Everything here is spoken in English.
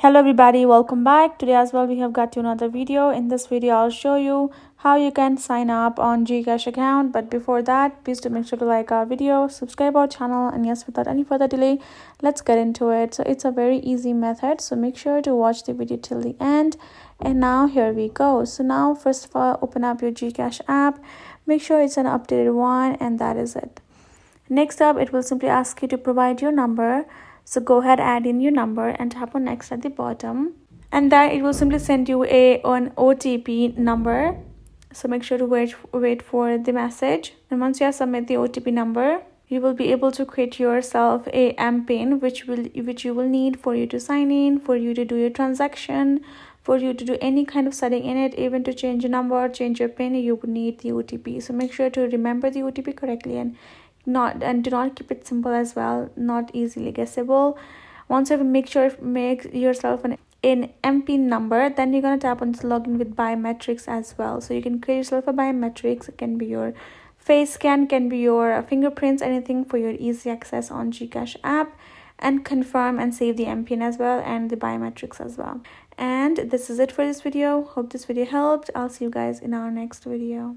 Hello everybody, welcome back. Today as well we have got to another video. In this video I'll show you how you can sign up on GCash account. But before that, please do make sure to like our video, subscribe our channel, and yes, without any further delay, let's get into it. So it's a very easy method, so make sure to watch the video till the end. And now here we go. So now first of all, open up your GCash app, make sure it's an updated one, and that is it. Next up, it will simply ask you to provide your number. So go ahead, add in your number and tap on next at the bottom. And then it will simply send you an OTP number. So make sure to wait for the message. And once you have submit the OTP number, you will be able to create yourself a MPIN, which you will need for you to sign in, for you to do your transaction, for you to do any kind of setting in it, even to change your number, change your PIN, you would need the OTP. So make sure to remember the OTP correctly and do not keep it simple as well, not easily guessable. Once you make yourself an MPIN number, then you're gonna tap on this login with biometrics as well. So you can create yourself a biometrics. It can be your face scan, can be your fingerprints, anything for your easy access on GCash app, and confirm and save the MPIN as well and the biometrics as well. And this is it for this video. Hope this video helped. I'll see you guys in our next video.